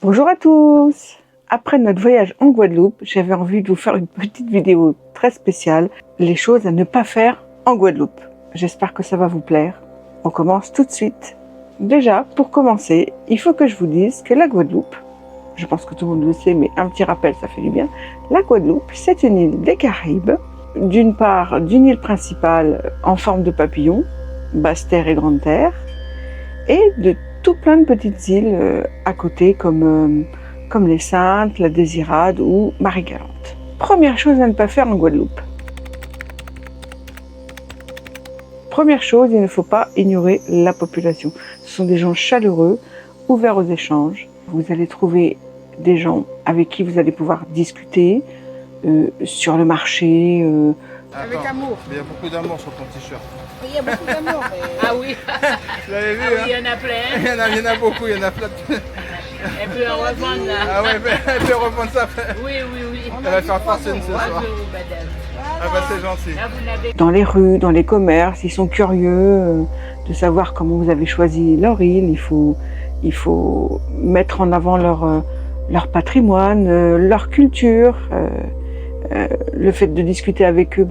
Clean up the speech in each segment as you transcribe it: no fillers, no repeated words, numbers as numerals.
Bonjour à tous! Après notre voyage en Guadeloupe, j'avais envie de vous faire une petite vidéo très spéciale, les choses à ne pas faire en Guadeloupe. J'espère que ça va vous plaire. On commence tout de suite. Déjà, pour commencer, il faut que je vous dise que la Guadeloupe, je pense que tout le monde le sait, mais un petit rappel, ça fait du bien. La Guadeloupe, c'est une île des Caraïbes, d'une part d'une île principale en forme de papillon, basse terre et grande terre, et de tout plein de petites îles à côté comme les Saintes, la Désirade ou Marie-Galante. Première chose à ne pas faire en Guadeloupe. Première chose, il ne faut pas ignorer la population. Ce sont des gens chaleureux, ouverts aux échanges. Vous allez trouver des gens avec qui vous allez pouvoir discuter sur le marché. Avec amour. Mais il y a beaucoup d'amour sur ton t-shirt. Oui, il y a beaucoup d'amour. Mais... Ah oui, Vous l'avez vu, ah oui, hein? il y en a plein. Il y en a beaucoup, il y en a plein. Elle peut en revendre là. Ah ouais, elle peut reprendre ça. Oui, oui, oui. Elle va faire fortune ce soir. Bonjour, madame. Ah bah c'est gentil. Là, vous n'avez Dans les rues, dans les commerces, ils sont curieux de savoir comment vous avez choisi leur île. Il faut mettre en avant leur patrimoine, leur culture. Le fait de discuter avec eux,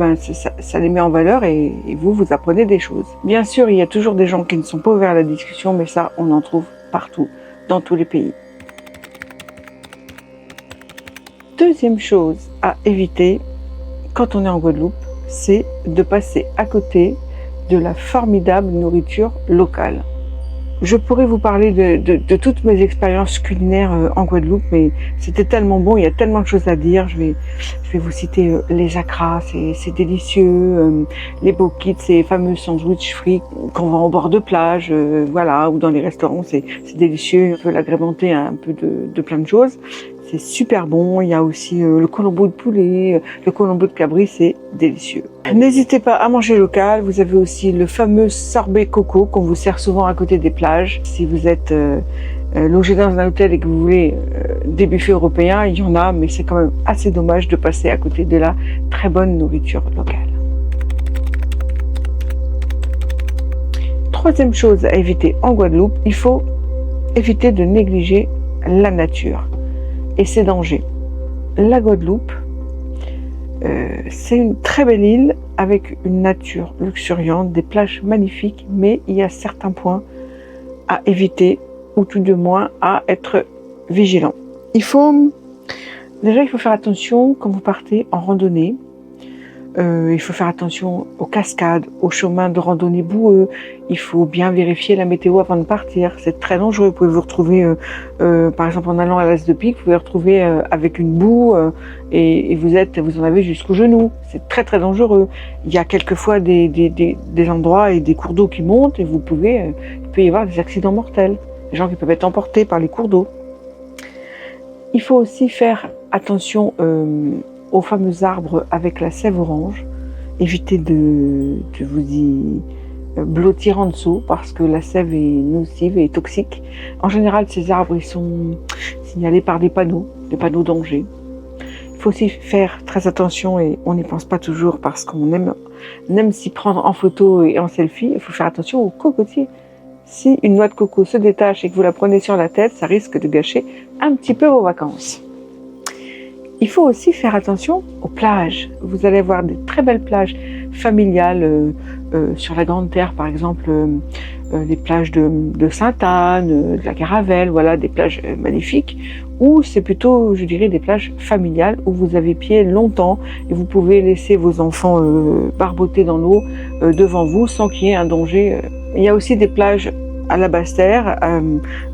ça les met en valeur et vous apprenez des choses. Bien sûr, il y a toujours des gens qui ne sont pas ouverts à la discussion, mais ça, on en trouve partout, dans tous les pays. Deuxième chose à éviter quand on est en Guadeloupe, c'est de passer à côté de la formidable nourriture locale. Je pourrais vous parler de toutes mes expériences culinaires en Guadeloupe, mais c'était tellement bon, il y a tellement de choses à dire. Je vais vous citer les acras, c'est délicieux, les bokits, ces fameux sandwichs frits qu'on vend au bord de plage, voilà, ou dans les restaurants, c'est délicieux. On peut l'agrémenter un peu de plein de choses. C'est super bon. Il y a aussi le colombo de poulet, le colombo de cabri, c'est délicieux. N'hésitez pas à manger local. Vous avez aussi le fameux sorbet coco qu'on vous sert souvent à côté des plages. Si vous êtes logé dans un hôtel et que vous voulez des buffets européens, il y en a, mais c'est quand même assez dommage de passer à côté de la très bonne nourriture locale. Troisième chose à éviter en Guadeloupe, il faut éviter de négliger la nature et ses dangers. La Guadeloupe, c'est une très belle île avec une nature luxuriante, des plages magnifiques, mais il y a certains points à éviter ou tout de moins à être vigilant. Il faut faire attention quand vous partez en randonnée. Il faut faire attention aux cascades, aux chemins de randonnée boueux. Il faut bien vérifier la météo avant de partir. C'est très dangereux. Vous pouvez vous retrouver, par exemple en allant à l'As de Pique, vous pouvez vous retrouver avec une boue et vous en avez jusqu'aux genoux. C'est très très dangereux. Il y a quelquefois des endroits et des cours d'eau qui montent et il peut y avoir des accidents mortels. Des gens qui peuvent être emportés par les cours d'eau. Il faut aussi faire attention aux fameux arbres avec la sève orange. Évitez de vous y blottir en dessous parce que la sève est nocive et toxique. En général, ces arbres ils sont signalés par des panneaux danger. Il faut aussi faire très attention et on n'y pense pas toujours parce qu'on aime s'y prendre en photo et en selfie. Il faut faire attention aux cocotiers. Si une noix de coco se détache et que vous la prenez sur la tête, ça risque de gâcher un petit peu vos vacances. Il faut aussi faire attention aux plages. Vous allez avoir des très belles plages familiales sur la Grande Terre, par exemple, les plages de Sainte-Anne, de la Caravelle, voilà, des plages magnifiques, ou c'est plutôt, je dirais, des plages familiales où vous avez pied longtemps et vous pouvez laisser vos enfants barboter dans l'eau devant vous sans qu'il y ait un danger. Il y a aussi des plages à la basse terre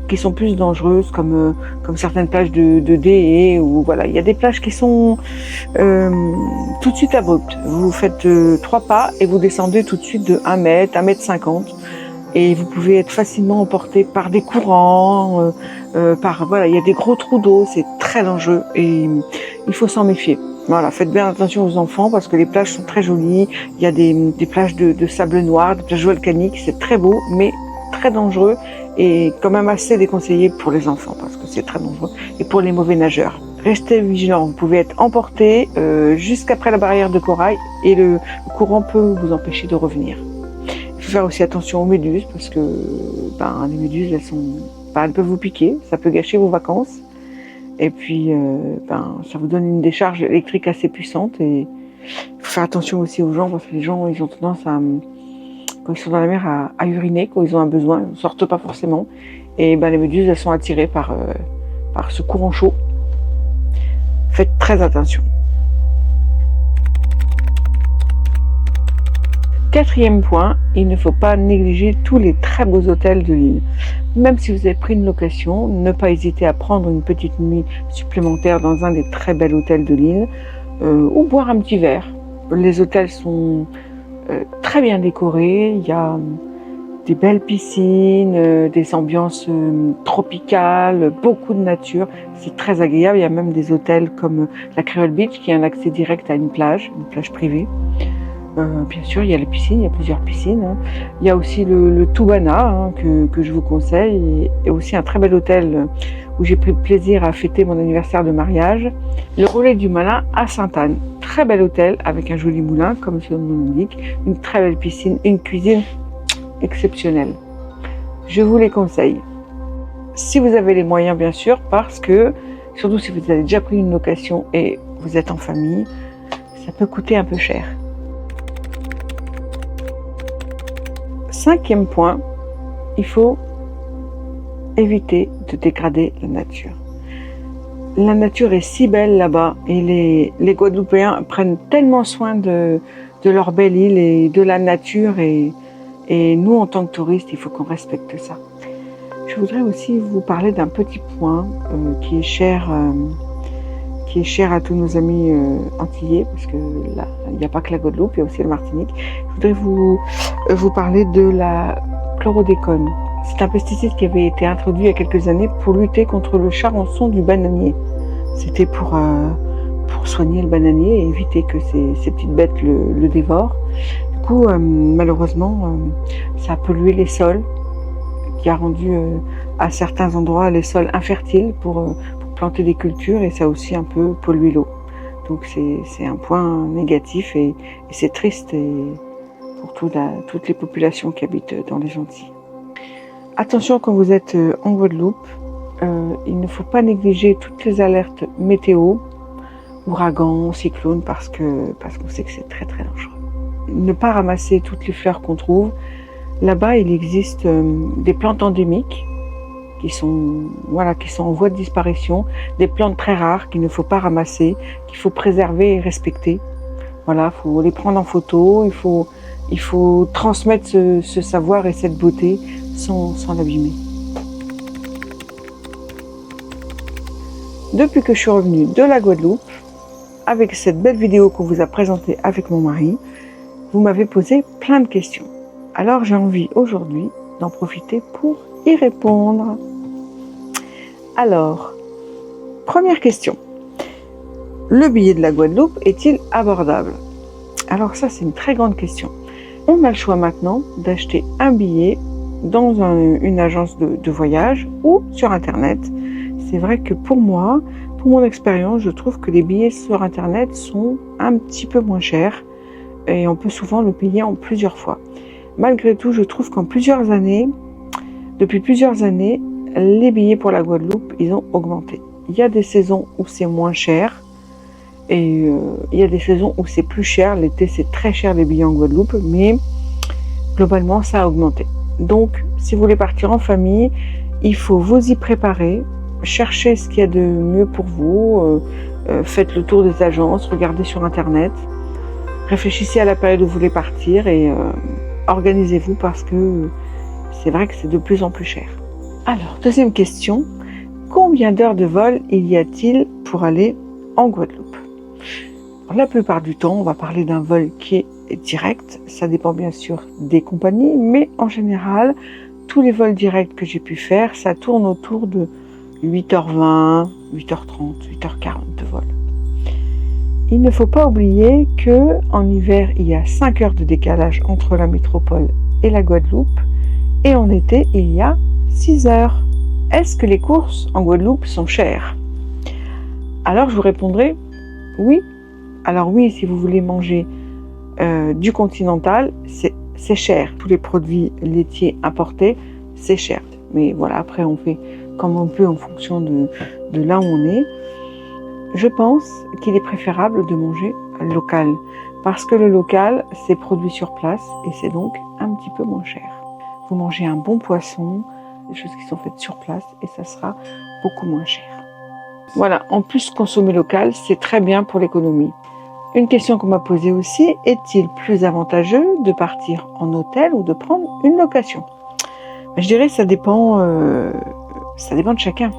qui sont plus dangereuses comme certaines plages de Déé ou voilà, il y a des plages qui sont tout de suite abruptes. Vous faites 3 pas et vous descendez tout de suite de 1 mètre, 1,50 m et vous pouvez être facilement emporté par des courants, voilà, il y a des gros trous d'eau, c'est très dangereux et il faut s'en méfier. Voilà, faites bien attention aux enfants parce que les plages sont très jolies, il y a des plages de sable noir, des plages volcaniques, c'est très beau mais très dangereux et quand même assez déconseillé pour les enfants parce que c'est très dangereux et pour les mauvais nageurs. Restez vigilants, vous pouvez être emporté jusqu'après la barrière de corail et le courant peut vous empêcher de revenir. Il faut faire aussi attention aux méduses parce que les méduses elles sont elles peuvent vous piquer, ça peut gâcher vos vacances. Et puis, ça vous donne une décharge électrique assez puissante. Et il faut faire attention aussi aux gens, parce que les gens, ils ont tendance à, quand ils sont dans la mer, à uriner, quand ils ont un besoin, ils ne sortent pas forcément. Et les méduses, elles sont attirées par ce courant chaud. Faites très attention. Quatrième point, il ne faut pas négliger tous les très beaux hôtels de l'île. Même si vous avez pris une location, ne pas hésiter à prendre une petite nuit supplémentaire dans un des très bels hôtels de l'île ou boire un petit verre. Les hôtels sont très bien décorés, il y a des belles piscines, des ambiances tropicales, beaucoup de nature, c'est très agréable. Il y a même des hôtels comme la Creole Beach qui a un accès direct à une plage privée. Bien sûr, il y a les piscines, il y a plusieurs piscines. Hein. Il y a aussi le Toubana que je vous conseille, et aussi un très bel hôtel où j'ai pris plaisir à fêter mon anniversaire de mariage. Le Relais du Malin à Sainte-Anne. Très bel hôtel avec un joli moulin, comme son nom l'indique, une très belle piscine, une cuisine exceptionnelle. Je vous les conseille. Si vous avez les moyens, bien sûr, parce que, surtout si vous avez déjà pris une location et vous êtes en famille, ça peut coûter un peu cher. Cinquième point, il faut éviter de dégrader la nature. La nature est si belle là-bas et les Guadeloupéens prennent tellement soin de leur belle île et de la nature et nous, en tant que touristes, il faut qu'on respecte ça. Je voudrais aussi vous parler d'un petit point qui est cher à tous nos amis antillais, parce que là, il n'y a pas que la Guadeloupe, il y a aussi la Martinique. Je voudrais vous parler de la chlordécone. C'est un pesticide qui avait été introduit il y a quelques années pour lutter contre le charançon du bananier. C'était pour soigner le bananier et éviter que ces petites bêtes le dévorent. Du coup, malheureusement, ça a pollué les sols, qui a rendu à certains endroits les sols infertiles pour planter des cultures, et ça a aussi un peu pollué l'eau. Donc c'est un point négatif et c'est triste pour toutes les populations qui habitent dans les Antilles. Attention quand vous êtes en Guadeloupe, il ne faut pas négliger toutes les alertes météo, ouragans, cyclones, parce qu'on sait que c'est très très dangereux. Ne pas ramasser toutes les fleurs qu'on trouve. Là-bas, il existe des plantes endémiques qui sont en voie de disparition, des plantes très rares qu'il ne faut pas ramasser, qu'il faut préserver et respecter. Voilà, il faut les prendre en photo, il faut transmettre ce savoir et cette beauté sans l'abîmer. Depuis que je suis revenue de la Guadeloupe, avec cette belle vidéo qu'on vous a présentée avec mon mari, vous m'avez posé plein de questions. Alors j'ai envie aujourd'hui d'en profiter pour y répondre. Alors, première question. Le billet de la Guadeloupe est-il abordable? Alors ça, c'est une très grande question. On a le choix maintenant d'acheter un billet dans une agence de voyage ou sur Internet. C'est vrai que pour moi, pour mon expérience, je trouve que les billets sur Internet sont un petit peu moins chers et on peut souvent le payer en plusieurs fois. Malgré tout, je trouve depuis plusieurs années, les billets pour la Guadeloupe, ils ont augmenté. Il y a des saisons où c'est moins cher et il y a des saisons où c'est plus cher. L'été, c'est très cher les billets en Guadeloupe, mais globalement, ça a augmenté. Donc, si vous voulez partir en famille, il faut vous y préparer, chercher ce qu'il y a de mieux pour vous, faites le tour des agences, regardez sur Internet, réfléchissez à la période où vous voulez partir et organisez-vous parce que c'est vrai que c'est de plus en plus cher. Alors, deuxième question, combien d'heures de vol y a-t-il pour aller en Guadeloupe? Alors, la plupart du temps, on va parler d'un vol qui est direct. Ça dépend bien sûr des compagnies, mais en général, tous les vols directs que j'ai pu faire, ça tourne autour de 8h20, 8h30, 8h40 de vol. Il ne faut pas oublier que en hiver, il y a 5 heures de décalage entre la métropole et la Guadeloupe, et en été, il y a 6 heures. Est-ce que les courses en Guadeloupe sont chères? Alors je vous répondrai oui. Alors oui, si vous voulez manger du continental, c'est cher. Tous les produits laitiers importés, c'est cher. Mais voilà, après on fait comme on peut en fonction de là où on est. Je pense qu'il est préférable de manger local, parce que le local, c'est produit sur place et c'est donc un petit peu moins cher. Vous mangez un bon poisson, des choses qui sont faites sur place et ça sera beaucoup moins cher. Voilà, en plus consommer local, c'est très bien pour l'économie. Une question qu'on m'a posée aussi, est-il plus avantageux de partir en hôtel ou de prendre une location? Je dirais que ça dépend de chacun.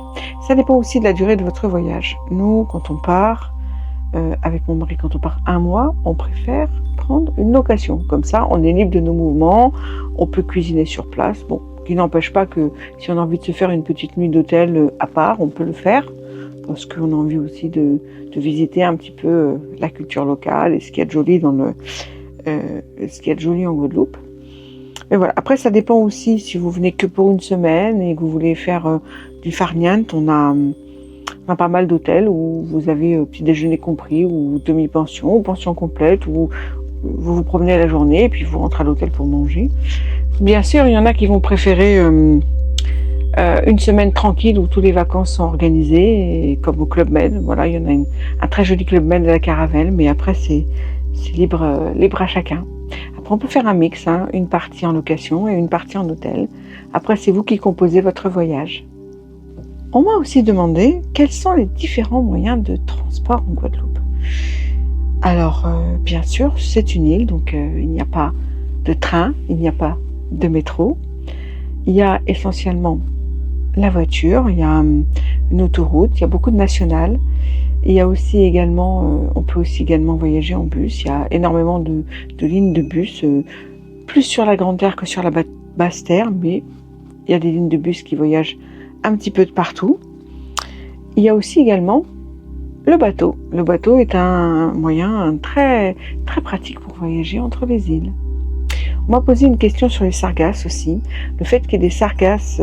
Ça dépend aussi de la durée de votre voyage. Nous, quand on part, avec mon mari, quand on part 1 mois, on préfère prendre une location. Comme ça, on est libre de nos mouvements, on peut cuisiner sur place. Bon, qui n'empêche pas que si on a envie de se faire une petite nuit d'hôtel à part, on peut le faire. Parce qu'on a envie aussi de visiter un petit peu la culture locale et ce qu'il y a de joli ce qu'il y a de joli en Guadeloupe. Mais voilà. Après, ça dépend aussi si vous venez que pour une semaine et que vous voulez faire du farniente. On a pas mal d'hôtels où vous avez petit déjeuner compris ou demi-pension ou pension complète où vous vous promenez à la journée et puis vous rentrez à l'hôtel pour manger. Bien sûr, il y en a qui vont préférer une semaine tranquille où toutes les vacances sont organisées, et comme au Club Med. Voilà, il y en a un très joli Club Med de la Caravelle, mais après c'est libre à chacun. Après on peut faire un mix, hein, une partie en location et une partie en hôtel. Après c'est vous qui composez votre voyage. On m'a aussi demandé quels sont les différents moyens de transport en Guadeloupe. Alors bien sûr c'est une île, donc il n'y a pas de train, il n'y a pas de métro. Il y a essentiellement la voiture, il y a une autoroute, il y a beaucoup de nationales. Il y a aussi également, on peut aussi également voyager en bus. Il y a énormément de lignes de bus, plus sur la Grande Terre que sur la Basse Terre, mais il y a des lignes de bus qui voyagent un petit peu de partout. Il y a aussi également le bateau. Le bateau est un moyen très, très pratique pour voyager entre les îles. On m'a posé une question sur les sargasses aussi. Le fait qu'il y ait des sargasses,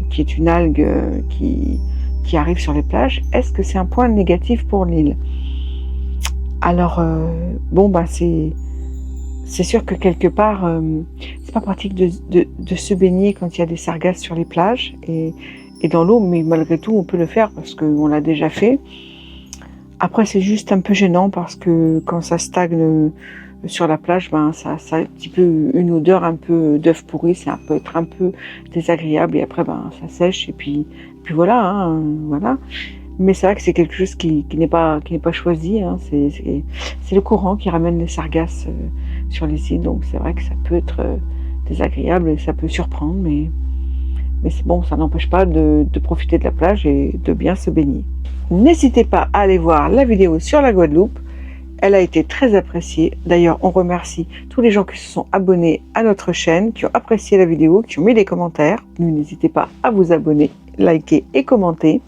qui est une algue qui arrive sur les plages, est-ce que c'est un point négatif pour l'île? Alors, c'est sûr que quelque part, c'est pas pratique de se baigner quand il y a des sargasses sur les plages et dans l'eau, mais malgré tout, on peut le faire parce qu'on l'a déjà fait. Après, c'est juste un peu gênant parce que quand ça stagne sur la plage, ça a un petit peu une odeur un peu d'œuf pourri, ça peut être un peu désagréable et après ça sèche et puis voilà, hein, voilà. Mais c'est vrai que c'est quelque chose qui n'est pas choisi, hein. C'est le courant qui ramène les sargasses sur les îles, donc c'est vrai que ça peut être désagréable et ça peut surprendre, mais c'est bon, ça n'empêche pas de profiter de la plage et de bien se baigner. N'hésitez pas à aller voir la vidéo sur la Guadeloupe. Elle a été très appréciée. D'ailleurs, on remercie tous les gens qui se sont abonnés à notre chaîne, qui ont apprécié la vidéo, qui ont mis des commentaires. N'hésitez pas à vous abonner, liker et commenter.